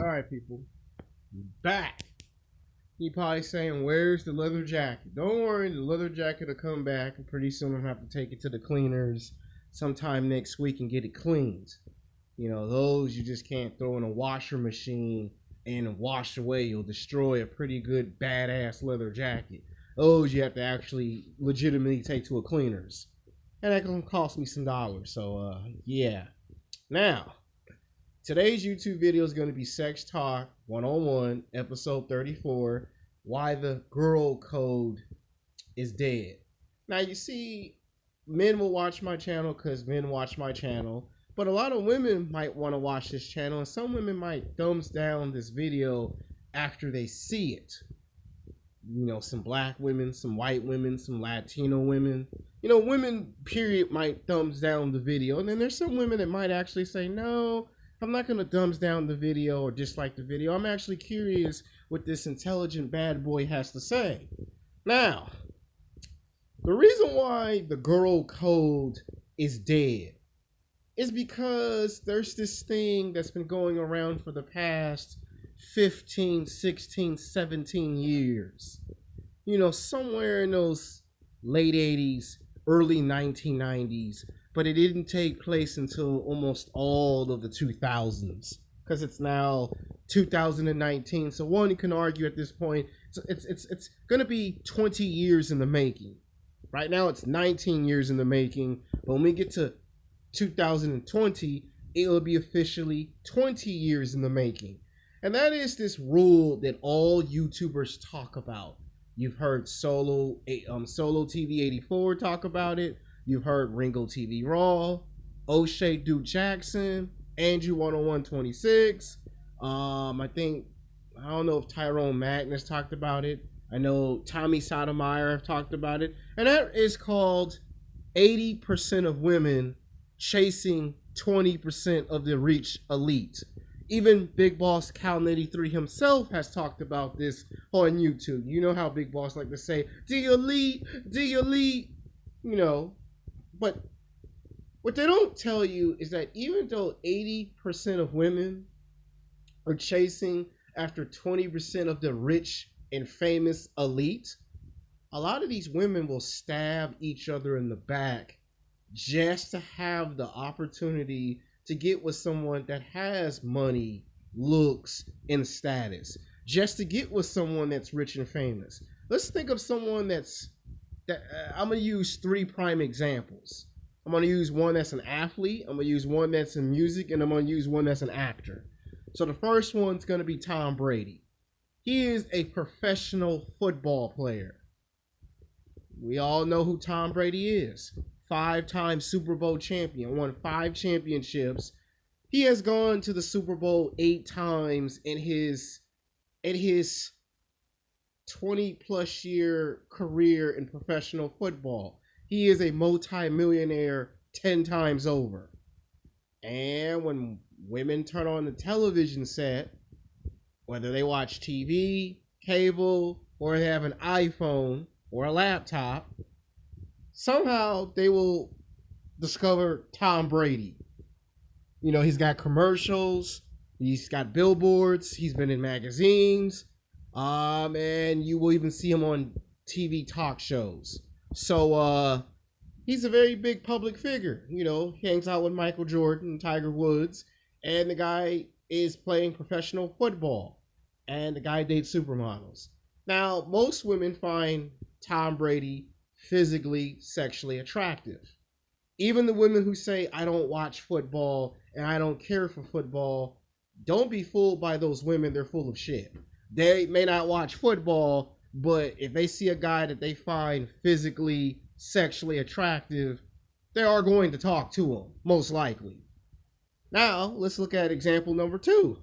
All right, people, we're back. You probably saying, "Where's the leather jacket?" Don't worry, the leather jacket will come back, and pretty soon I'll have to take it to the cleaners sometime next week and get it cleaned. You know, those you just can't throw in a washer machine and wash away. You'll destroy a pretty good badass leather jacket. Those you have to actually legitimately take to a cleaners, and that can cost me some dollars. So, yeah. Now, today's YouTube video is going to be Sex Talk 101, episode 34, Why the Girl Code is Dead. Now, you see, men will watch my channel because men watch my channel, but a lot of women might want to watch this channel, and some women might thumbs down this video after they see it. You know, some black women, some white women, some Latino women. You know, women, period, might thumbs down the video, and then there's some women that might actually say, no, I'm not going to thumbs down the video or dislike the video. I'm actually curious what this intelligent bad boy has to say. Now, the reason why the girl code is dead is because there's this thing that's been going around for the past 15, 16, 17 years. You know, somewhere in those late 80s, early 1990s, but it didn't take place until almost all of the 2000s, because it's now 2019. So one, you can argue at this point it's going to be 20 years in the making. Right now it's 19 years in the making, but when we get to 2020, it'll be officially 20 years in the making. And that is this rule that all YouTubers talk about. You've heard Solo TV 84 talk about it. You've heard Ringo TV Raw, O'Shea Duke Jackson, Andrew 10126. I don't know if Tyrone Magnus talked about it. I know Tommy Sotomayor talked about it. And that is called 80% of women chasing 20% of the rich elite. Even Big Boss Cal 83 himself has talked about this on YouTube. You know how Big Boss like to say, the elite, you know. But what they don't tell you is that even though 80% of women are chasing after 20% of the rich and famous elite, a lot of these women will stab each other in the back just to have the opportunity to get with someone that has money, looks, and status. Just to get with someone that's rich and famous. Let's think of someone I'm going to use three prime examples. I'm going to use one that's an athlete, I'm going to use one that's in music, and I'm going to use one that's an actor. So the first one's going to be Tom Brady. He is a professional football player. We all know who Tom Brady is. 5-time Super Bowl champion, won 5 championships. He has gone to the Super Bowl 8 times in his 20-plus year career in professional football. He is a multi-millionaire 10 times over. And when women turn on the television set, whether they watch TV, cable, or they have an iPhone or a laptop, somehow they will discover Tom Brady. You know, he's got commercials, he's got billboards, he's been in magazines, and you will even see him on TV talk shows. So, he's a very big public figure. You know, he hangs out with Michael Jordan and Tiger Woods, and the guy is playing professional football, and the guy dates supermodels. Now, most women find Tom Brady physically, sexually attractive. Even the women who say, I don't watch football and I don't care for football, don't be fooled by those women. They're full of shit. They may not watch football, but if they see a guy that they find physically, sexually attractive, they are going to talk to him, most likely. Now, let's look at example number 2.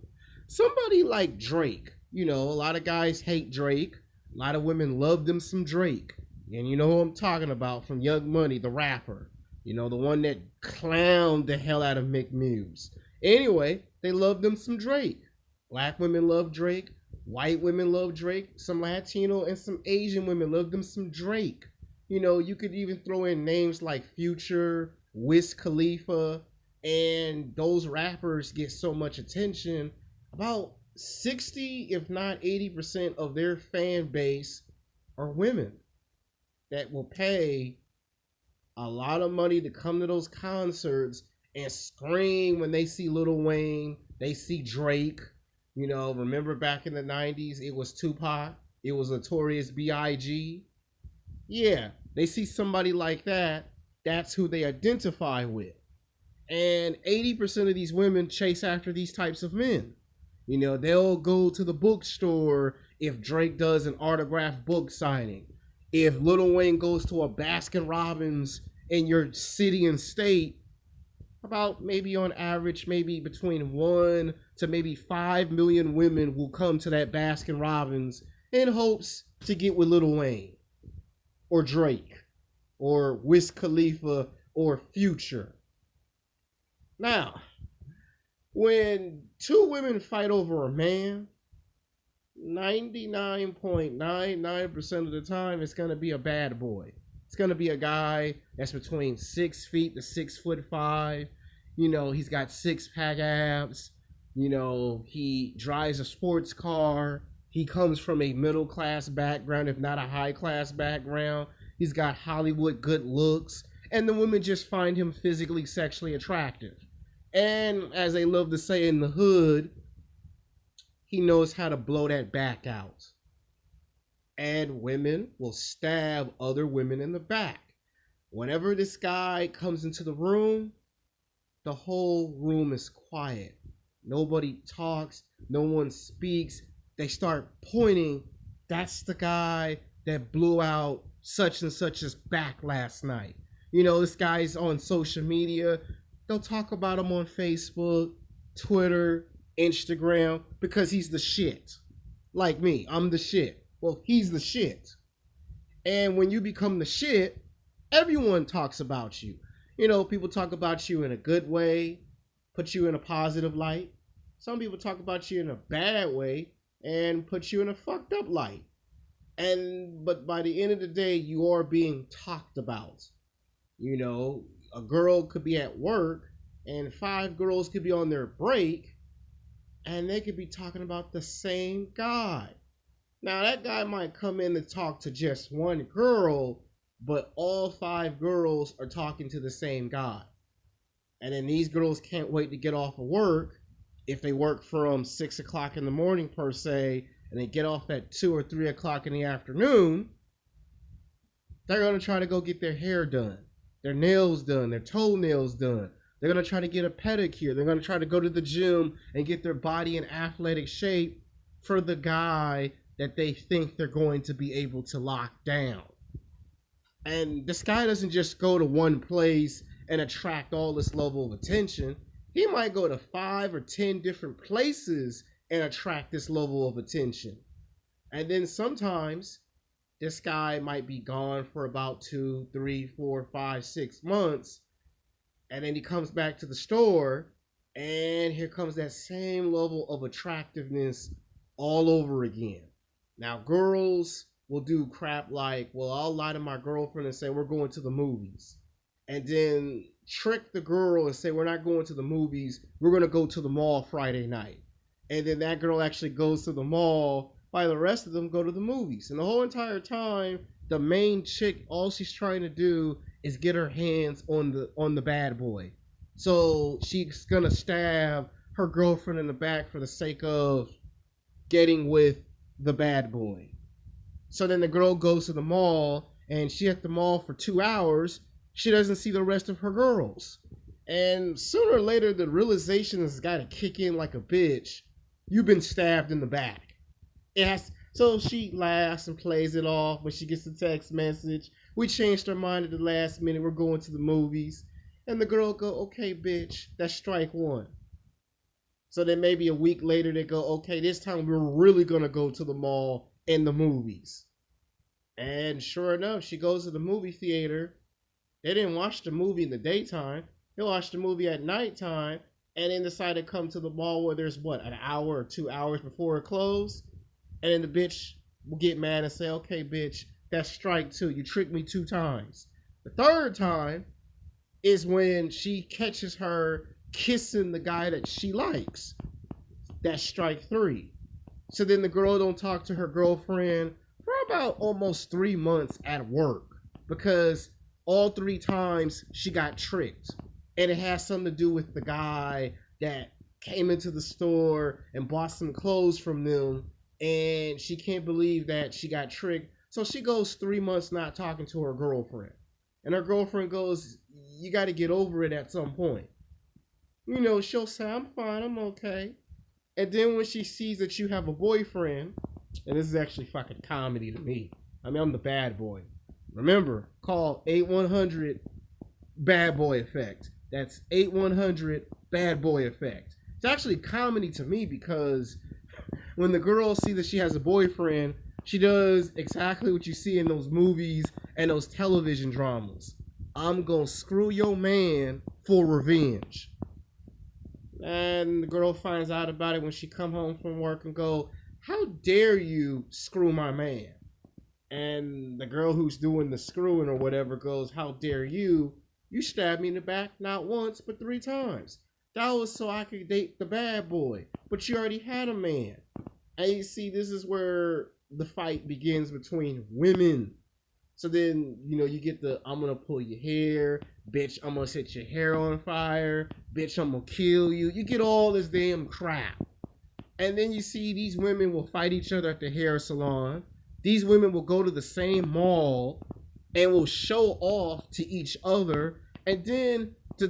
Somebody like Drake. You know, a lot of guys hate Drake. A lot of women love them some Drake. And you know who I'm talking about from Young Money, the rapper. You know, the one that clowned the hell out of Mick Muse. Anyway, they love them some Drake. Black women love Drake. White women love Drake. Some Latino and some Asian women love them some Drake. You know, you could even throw in names like Future, Wiz Khalifa, and those rappers get so much attention. About 60, if not 80% of their fan base are women that will pay a lot of money to come to those concerts and scream when they see Lil Wayne, they see Drake. You know, remember back in the 90s, it was Tupac, it was Notorious B.I.G. Yeah, they see somebody like that, that's who they identify with. And 80% of these women chase after these types of men. You know, they'll go to the bookstore if Drake does an autographed book signing. If Lil Wayne goes to a Baskin Robbins in your city and state, about maybe on average, maybe between 1 to maybe 5 million women will come to that Baskin Robbins in hopes to get with Lil Wayne or Drake or Wiz Khalifa or Future. Now, when two women fight over a man, 99.99% of the time, it's going to be a bad boy. It's going to be a guy that's between 6 feet to 6'5". You know, he's got six-pack abs. You know, he drives a sports car. He comes from a middle-class background, if not a high-class background. He's got Hollywood good looks. And the women just find him physically, sexually attractive. And as they love to say in the hood, he knows how to blow that back out. And women will stab other women in the back. Whenever this guy comes into the room, the whole room is quiet. Nobody talks. No one speaks. They start pointing. That's the guy that blew out such and such's back last night. You know, this guy's on social media. They'll talk about him on Facebook, Twitter, Instagram, because he's the shit. Like me, I'm the shit. Well, he's the shit. And when you become the shit, everyone talks about you. You know, people talk about you in a good way, put you in a positive light. Some people talk about you in a bad way and put you in a fucked up light. But by the end of the day, you are being talked about. You know, a girl could be at work and 5 girls could be on their break and they could be talking about the same guy. Now, that guy might come in and talk to just one girl, but all 5 girls are talking to the same guy. And then these girls can't wait to get off of work if they work from 6 o'clock in the morning per se, and they get off at 2 or 3 o'clock in the afternoon. They're going to try to go get their hair done, their nails done, their toenails done. They're going to try to get a pedicure. They're going to try to go to the gym and get their body in athletic shape for the guy that they think they're going to be able to lock down. And this guy doesn't just go to one place and attract all this level of attention. He might go to 5 or 10 different places and attract this level of attention. And then sometimes this guy might be gone for about 2, 3, 4, 5, 6 months. And then he comes back to the store and here comes that same level of attractiveness all over again. Now, girls will do crap like, well, I'll lie to my girlfriend and say we're going to the movies. And then trick the girl and say we're not going to the movies, we're going to go to the mall Friday night. And then that girl actually goes to the mall while the rest of them go to the movies. And the whole entire time, the main chick, all she's trying to do is get her hands on the bad boy. So she's going to stab her girlfriend in the back for the sake of getting with the bad boy. So then the girl goes to the mall and she's at the mall for 2 hours. She doesn't see the rest of her girls. And sooner or later, the realization has got to kick in like a bitch. You've been stabbed in the back. So she laughs and plays it off when she gets the text message. We changed our mind at the last minute. We're going to the movies. And the girl go, okay, bitch, that's strike one. So then maybe a week later they go, okay, this time we're really going to go to the mall and the movies. And sure enough, she goes to the movie theater. They didn't watch the movie in the daytime. They watched the movie at nighttime and then decided to come to the mall where there's an hour or 2 hours before it closed. And then the bitch will get mad and say, okay, bitch, that's strike 2. You tricked me 2 times. The third time is when she catches her kissing the guy that she likes. That's strike 3. So then the girl don't talk to her girlfriend for about almost 3 months at work because all three times she got tricked. And it has something to do with the guy that came into the store and bought some clothes from them. And she can't believe that she got tricked. So she goes 3 months not talking to her girlfriend. And her girlfriend goes, "You got to get over it at some point." You know, she'll say, "I'm fine, I'm okay." And then when she sees that you have a boyfriend, and this is actually fucking comedy to me. I mean, I'm the bad boy. Remember, call 8100 Bad Boy Effect. That's 8100 Bad Boy Effect. It's actually comedy to me because when the girl sees that she has a boyfriend, she does exactly what you see in those movies and those television dramas. I'm gonna screw your man for revenge. And the girl finds out about it when she come home from work and go, "How dare you screw my man?" And the girl who's doing the screwing or whatever goes, "How dare you? You stabbed me in the back not once but 3 times. That was so I could date the bad boy. But you already had a man." And you see, this is where the fight begins between women. So then, you know, you get the "I'm gonna pull your hair, bitch, I'm gonna set your hair on fire, bitch, I'm gonna kill you." You get all this damn crap. And then you see these women will fight each other at the hair salon. These women will go to the same mall and will show off to each other. And then to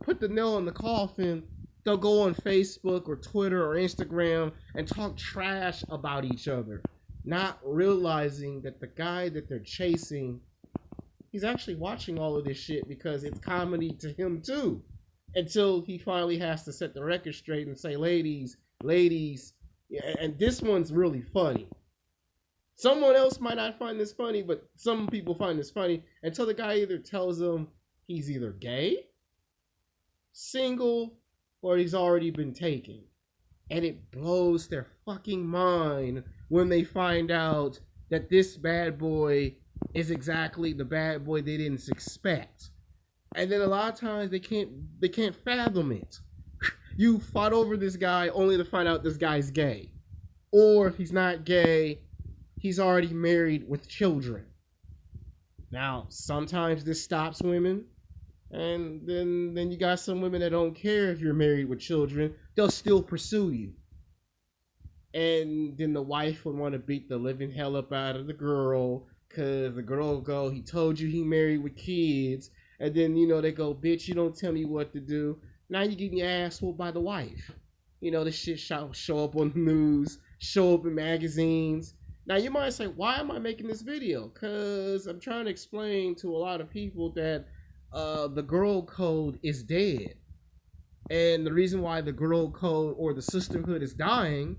put the nail in the coffin, they'll go on Facebook or Twitter or Instagram and talk trash about each other, not realizing that the guy that they're chasing, he's actually watching all of this shit because it's comedy to him too. Until he finally has to set the record straight and say, "Ladies, ladies," and this one's really funny. Someone else might not find this funny, but some people find this funny until the guy either tells them he's either gay, single, or he's already been taken. And it blows their fucking mind when they find out that this bad boy is exactly the bad boy they didn't expect. And then a lot of times they can't fathom it. You fought over this guy only to find out this guy's gay. Or if he's not gay, he's already married with children. Now, sometimes this stops women. And then you got some women that don't care if you're married with children. They'll still pursue you. And then the wife would want to beat the living hell up out of the girl. Because the girl will go, "He told you he married with kids." And then, you know, they go, "Bitch, you don't tell me what to do." Now you're getting your ass whooped by the wife. You know, this shit show up on the news, show up in magazines. Now you might say, "Why am I making this video?" Because I'm trying to explain to a lot of people that the girl code is dead. And the reason why the girl code or the sisterhood is dying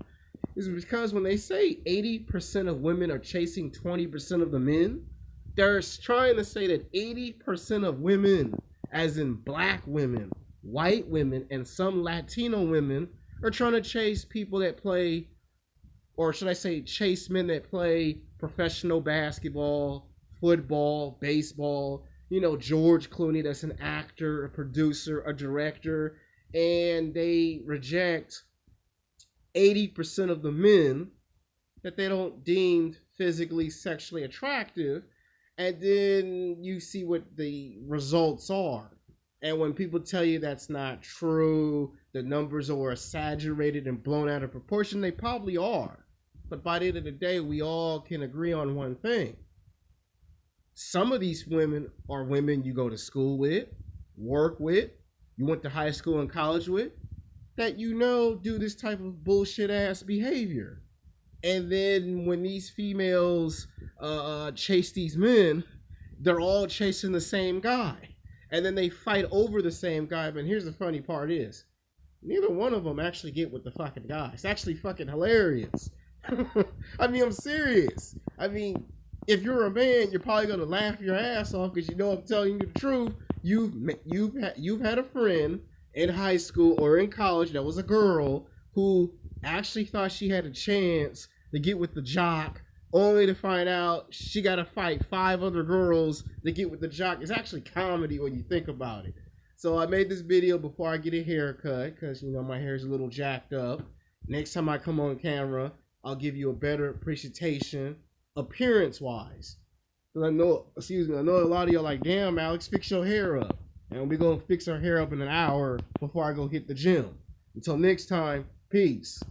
is because when they say 80% of women are chasing 20% of the men, they're trying to say that 80% of women, as in black women, white women, and some Latino women, are trying to chase people that play, or should I say chase men that play professional basketball, football, baseball. You know, George Clooney, that's an actor, a producer, a director, and they reject 80% of the men that they don't deem physically, sexually attractive. And then you see what the results are. And when people tell you that's not true, the numbers are exaggerated and blown out of proportion, they probably are. But by the end of the day, we all can agree on one thing. Some of these women are women you go to school with, work with, you went to high school and college with, that you know do this type of bullshit ass behavior. And then when these females chase these men, they're all chasing the same guy. And then they fight over the same guy. But here's the funny part is, neither one of them actually get with the fucking guy. It's actually fucking hilarious. I mean, I'm serious. I mean, if you're a man, you're probably gonna laugh your ass off because you know I'm telling you the truth. You've had a friend in high school or in college that was a girl who actually thought she had a chance to get with the jock, only to find out she got to fight 5 other girls to get with the jock. It's actually comedy when you think about it. So I made this video before I get a haircut because, you know, my hair is a little jacked up. Next time I come on camera, I'll give you a better presentation, appearance wise. I know, I know a lot of y'all like, damn, Alex, fix your hair up. And we're going to fix our hair up in an hour before I go hit the gym. Until next time, peace.